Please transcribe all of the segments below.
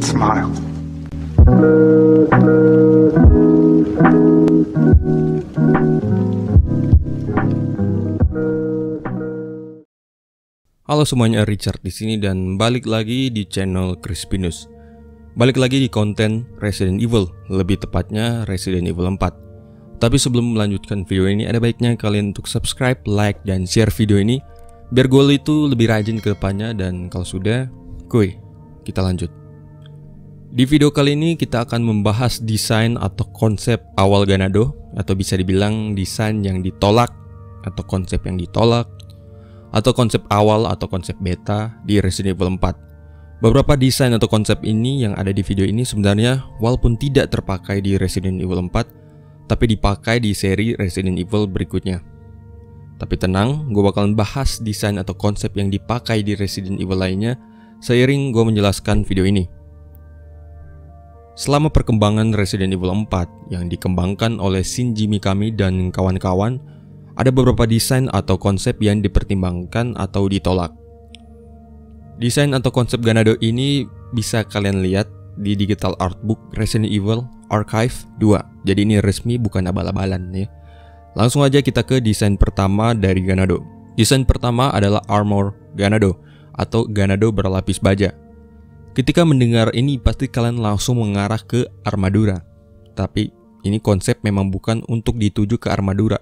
smile. Halo semuanya, Richard di sini dan balik lagi di channel Crispinus. Balik lagi di konten Resident Evil, lebih tepatnya Resident Evil 4. Tapi sebelum melanjutkan video ini, ada baiknya kalian untuk subscribe, like, dan share video ini biar gue itu lebih rajin ke depannya. Dan kalau sudah, kuy, kita lanjut. Di video kali ini kita akan membahas desain atau konsep awal Ganado, atau bisa dibilang desain yang ditolak atau konsep yang ditolak, atau konsep awal atau konsep beta di Resident Evil 4. Beberapa desain atau konsep ini yang ada di video ini sebenarnya walaupun tidak terpakai di Resident Evil 4, tapi dipakai di seri Resident Evil berikutnya. Tapi tenang, gue bakalan bahas desain atau konsep yang dipakai di Resident Evil lainnya seiring gue menjelaskan video ini. Selama perkembangan Resident Evil 4 yang dikembangkan oleh Shinji Mikami dan kawan-kawan, ada beberapa desain atau konsep yang dipertimbangkan atau ditolak. Desain atau konsep Ganado ini bisa kalian lihat di digital artbook Resident Evil Archive 2. Jadi ini resmi, bukan abal-abalan ya. Langsung aja kita ke desain pertama dari Ganado. Desain pertama adalah Armor Ganado atau Ganado berlapis baja. Ketika mendengar ini pasti kalian langsung mengarah ke Armadura. Tapi ini konsep memang bukan untuk dituju ke Armadura.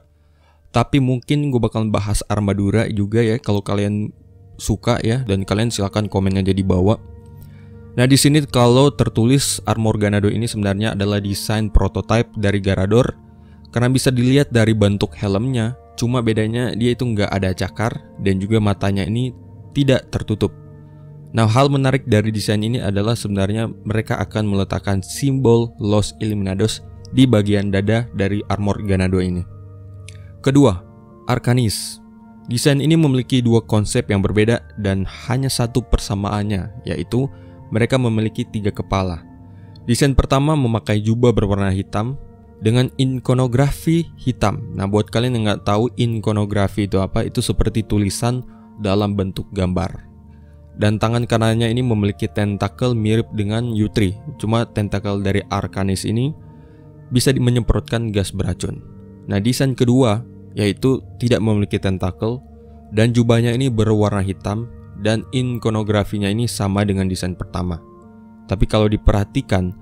Tapi mungkin gue bakal bahas Armadura juga ya kalau kalian suka ya, dan kalian silahkan komen aja di bawah. Nah di sini kalau tertulis Armor Ganado ini sebenarnya adalah desain prototype dari Garador, karena bisa dilihat dari bentuk helmnya. Cuma bedanya dia itu nggak ada cakar dan juga matanya ini tidak tertutup. Nah hal menarik dari desain ini adalah sebenarnya mereka akan meletakkan simbol Los Illuminados di bagian dada dari Armor Ganado ini. Kedua, Arcanis. Desain ini memiliki dua konsep yang berbeda dan hanya satu persamaannya, yaitu mereka memiliki 3 kepala. Desain pertama memakai jubah berwarna hitam dengan ikonografi hitam. Nah buat kalian yang nggak tahu ikonografi itu apa, itu seperti tulisan dalam bentuk gambar. Dan tangan kanannya ini memiliki tentakel mirip dengan Yutri. Cuma tentakel dari Arcanis ini bisa menyemprotkan gas beracun. Nah desain kedua yaitu tidak memiliki tentakel dan jubahnya ini berwarna hitam dan ikonografinya ini sama dengan desain pertama. Tapi kalau diperhatikan,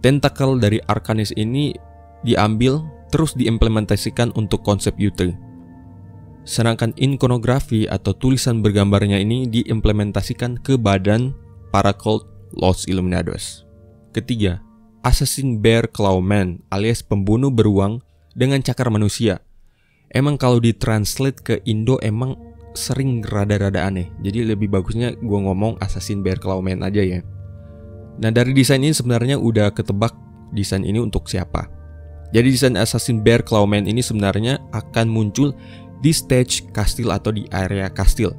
tentakel dari Arcanis ini diambil terus diimplementasikan untuk konsep Yutri. Sedangkan ikonografi atau tulisan bergambarnya ini diimplementasikan ke badan para cult Los Illuminados. Ketiga, Assassin Bear Clawman alias pembunuh beruang dengan cakar manusia. Emang kalau ditranslate ke Indo emang sering rada-rada aneh. Jadi lebih bagusnya gue ngomong Assassin Bear Clawman aja ya. Nah dari desain ini sebenarnya udah ketebak desain ini untuk siapa. Jadi desain Assassin Bear Clawman ini sebenarnya akan muncul di stage kastil atau di area kastil.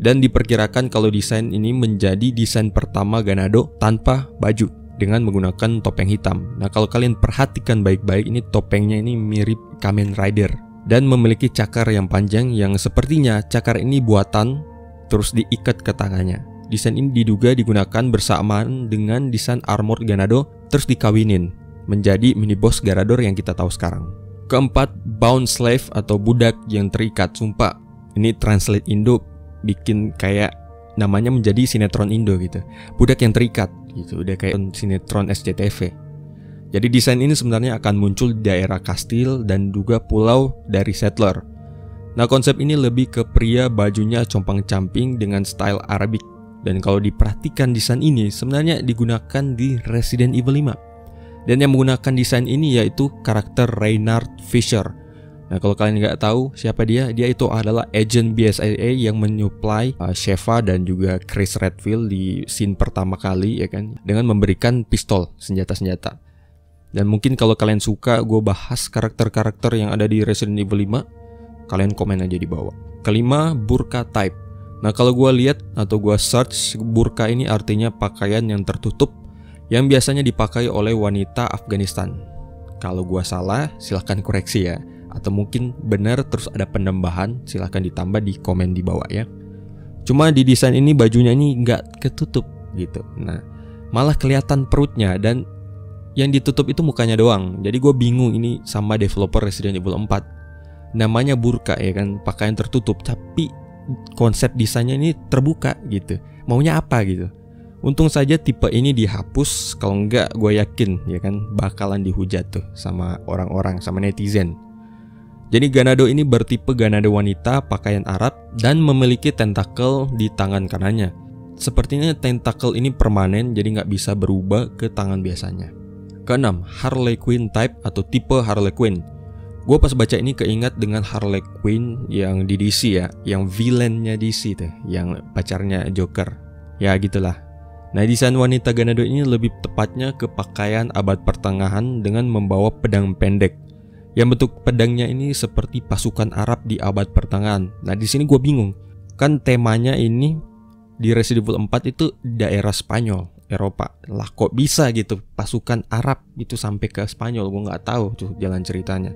Dan diperkirakan kalau desain ini menjadi desain pertama Ganado tanpa baju dengan menggunakan topeng hitam. Nah kalau kalian perhatikan baik-baik, ini topengnya ini mirip Kamen Rider dan memiliki cakar yang panjang yang sepertinya cakar ini buatan terus diikat ke tangannya. Desain ini diduga digunakan bersamaan dengan desain Armor Ganado terus dikawinin menjadi mini boss Garador yang kita tahu sekarang. Keempat, Bound Slave atau budak yang terikat. Sumpah ini translate Indo bikin kayak namanya menjadi sinetron Indo gitu. Budak yang terikat gitu, udah kayak sinetron SCTV. Jadi desain ini sebenarnya akan muncul di daerah kastil dan juga pulau dari settler. Nah konsep ini lebih ke pria bajunya compang-camping dengan style Arabik. Dan kalau diperhatikan desain ini sebenarnya digunakan di Resident Evil 5. Dan yang menggunakan desain ini yaitu karakter Reynard Fisher. Nah kalau kalian nggak tahu siapa dia itu adalah agent BSAA yang menyuplai Sheva dan juga Chris Redfield di scene pertama kali ya kan, dengan memberikan pistol, senjata-senjata. Dan mungkin kalau kalian suka gue bahas karakter-karakter yang ada di Resident Evil 5, kalian komen aja di bawah. Kelima, Burqa type. Nah kalau gue lihat atau gue search, burqa ini artinya pakaian yang tertutup yang biasanya dipakai oleh wanita Afghanistan. Kalau gue salah silahkan koreksi ya, atau mungkin benar terus ada penambahan, silahkan ditambah di komen di bawah ya. Cuma di desain ini bajunya ini nggak ketutup gitu. Nah malah kelihatan perutnya dan yang ditutup itu mukanya doang. Jadi gue bingung ini sama developer Resident Evil 4. Namanya burka ya kan, pakaian tertutup, tapi konsep desainnya ini terbuka gitu. Maunya apa gitu? Untung saja tipe ini dihapus, kalau enggak gue yakin ya kan bakalan dihujat tuh sama orang-orang, sama netizen. Jadi Ganado ini bertipe Ganado wanita, pakaian Arab, dan memiliki tentakel di tangan kanannya. Sepertinya tentakel ini permanen, jadi nggak bisa berubah ke tangan biasanya. Keenam, Harley Quinn type atau tipe Harley Quinn. Gue pas baca ini keingat dengan Harley Quinn yang di DC ya, yang villainnya DC tuh, yang pacarnya Joker. Ya gitulah. Nah, desain wanita Ganado ini lebih tepatnya ke pakaian abad pertengahan dengan membawa pedang pendek. Yang bentuk pedangnya ini seperti pasukan Arab di abad pertengahan. Nah, di sini gue bingung. Kan temanya ini di Resident Evil 4 itu daerah Spanyol, Eropa. Lah kok bisa gitu pasukan Arab itu sampai ke Spanyol? Gue nggak tahu tuh jalan ceritanya.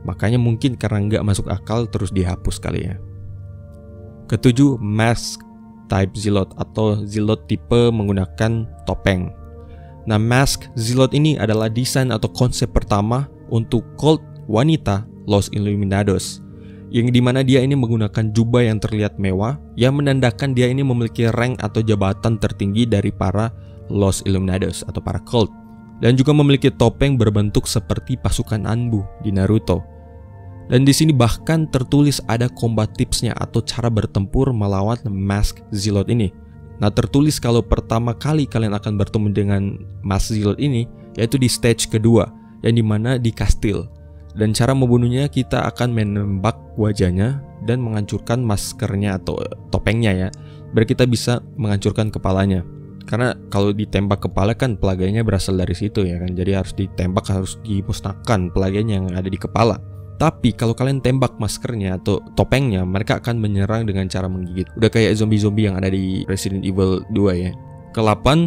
Makanya mungkin karena nggak masuk akal terus dihapus kali ya. Ketujuh, Mask type Zealot atau Zealot tipe menggunakan topeng. Nah, Mask Zealot ini adalah desain atau konsep pertama untuk cult wanita Los Illuminados, yang dimana dia ini menggunakan jubah yang terlihat mewah, yang menandakan dia ini memiliki rank atau jabatan tertinggi dari para Los Illuminados atau para cult, dan juga memiliki topeng berbentuk seperti pasukan Anbu di Naruto. Dan di sini bahkan tertulis ada combat tipsnya atau cara bertempur melawan Mask Zealot ini. Nah, tertulis kalau pertama kali kalian akan bertemu dengan Mask Zealot ini yaitu di stage kedua, yang dimana di kastil. Dan cara membunuhnya kita akan menembak wajahnya dan menghancurkan maskernya atau topengnya ya, biar kita bisa menghancurkan kepalanya. Karena kalau ditembak kepala kan pelaganya berasal dari situ ya kan, jadi harus ditembak, harus dimusnahkan pelaganya yang ada di kepala. Tapi kalau kalian tembak maskernya atau topengnya, mereka akan menyerang dengan cara menggigit. Udah kayak zombie-zombie yang ada di Resident Evil 2 ya. Ke-8,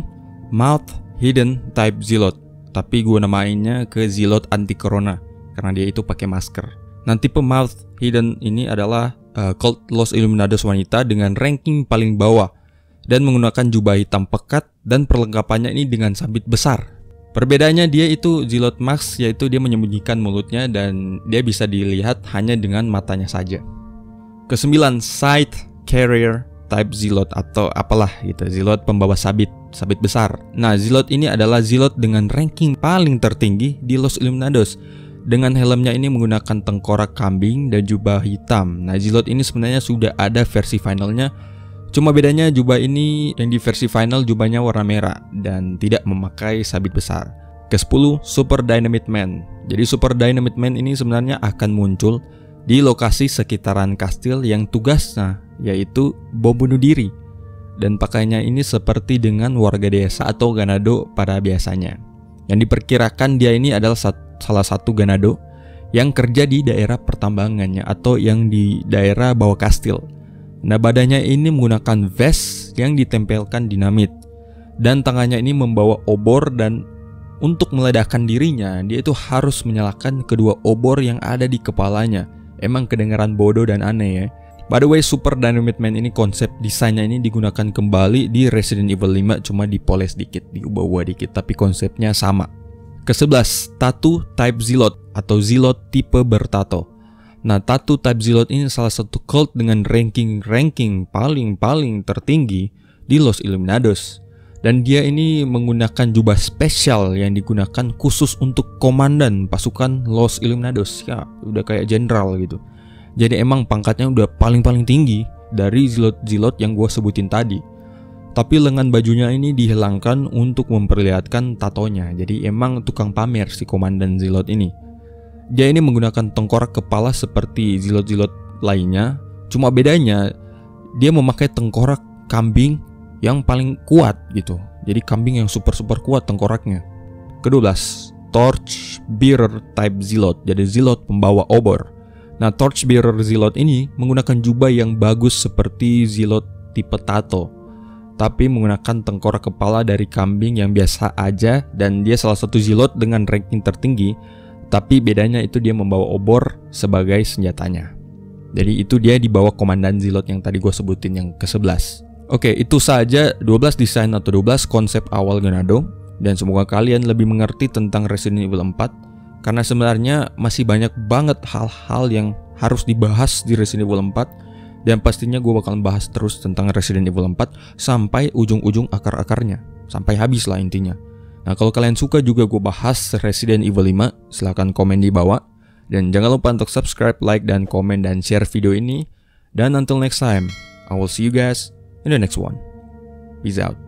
Mouth Hidden type Zealot. Tapi gue namainnya ke Zealot anti corona karena dia itu pakai masker. Nah, tipe Mouth Hidden ini adalah cult Los Illuminados wanita dengan ranking paling bawah dan menggunakan jubah hitam pekat dan perlengkapannya ini dengan sabit besar. Perbedaannya dia itu Zealot Mask, yaitu dia menyembunyikan mulutnya dan dia bisa dilihat hanya dengan matanya saja. Ke-9, Scythe Carrier type Zealot atau apalah gitu, Zealot pembawa sabit besar. Nah, Zealot ini adalah Zealot dengan ranking paling tertinggi di Los Illuminados. Dengan helmnya ini menggunakan tengkorak kambing dan jubah hitam. Nah, Zealot ini sebenarnya sudah ada versi finalnya. Cuma bedanya jubah ini yang di versi final jubahnya warna merah dan tidak memakai sabit besar. Ke-10, Super Dynamite Man. Jadi Super Dynamite Man ini sebenarnya akan muncul di lokasi sekitaran kastil yang tugasnya yaitu bom bunuh diri. Dan pakainya ini seperti dengan warga desa atau Ganado pada biasanya. Yang diperkirakan dia ini adalah salah satu Ganado yang kerja di daerah pertambangannya atau yang di daerah bawah kastil. Nah, badannya ini menggunakan vest yang ditempelkan dinamit. Dan tangannya ini membawa obor, dan untuk meledakkan dirinya dia itu harus menyalakan kedua obor yang ada di kepalanya. Emang kedengaran bodoh dan aneh ya. By the way, Super Dynamite Man ini konsep desainnya ini digunakan kembali di Resident Evil 5, cuma dipoles dikit, diubah-ubah dikit, tapi konsepnya sama. Ke-11, Tattoo type Zealot atau Zealot tipe bertato. Nah, Tattoo type Zealot ini salah satu cult dengan ranking paling tertinggi di Los Illuminados. Dan dia ini menggunakan jubah spesial yang digunakan khusus untuk komandan pasukan Los Illuminados. Ya, udah kayak jenderal gitu. Jadi emang pangkatnya udah paling tinggi dari Zealot yang gue sebutin tadi. Tapi lengan bajunya ini dihilangkan untuk memperlihatkan tatonya. Jadi emang tukang pamer si komandan Zealot ini. Dia ini menggunakan tengkorak kepala seperti Zealot lainnya. Cuma bedanya dia memakai tengkorak kambing yang paling kuat gitu. Jadi kambing yang super kuat tengkoraknya. Ke-12, Torchbearer type Zealot. Jadi Zealot pembawa obor. Nah, Torchbearer Zealot ini menggunakan jubah yang bagus seperti Zealot tipe Tato, tapi menggunakan tengkorak kepala dari kambing yang biasa aja. Dan dia salah satu Zealot dengan ranking tertinggi. Tapi bedanya itu dia membawa obor sebagai senjatanya. Jadi itu dia di bawah komandan Zealot yang tadi gue sebutin yang ke-11. Oke, itu saja 12 desain atau 12 konsep awal Ganado. Dan semoga kalian lebih mengerti tentang Resident Evil 4. Karena sebenarnya masih banyak banget hal-hal yang harus dibahas di Resident Evil 4. Dan pastinya gue bakal bahas terus tentang Resident Evil 4 sampai ujung-ujung akar-akarnya. Sampai habis lah intinya. Nah, kalau kalian suka juga gue bahas Resident Evil 5, silahkan komen di bawah. Dan jangan lupa untuk subscribe, like, dan komen, dan share video ini. Dan until next time, I will see you guys in the next one. Peace out.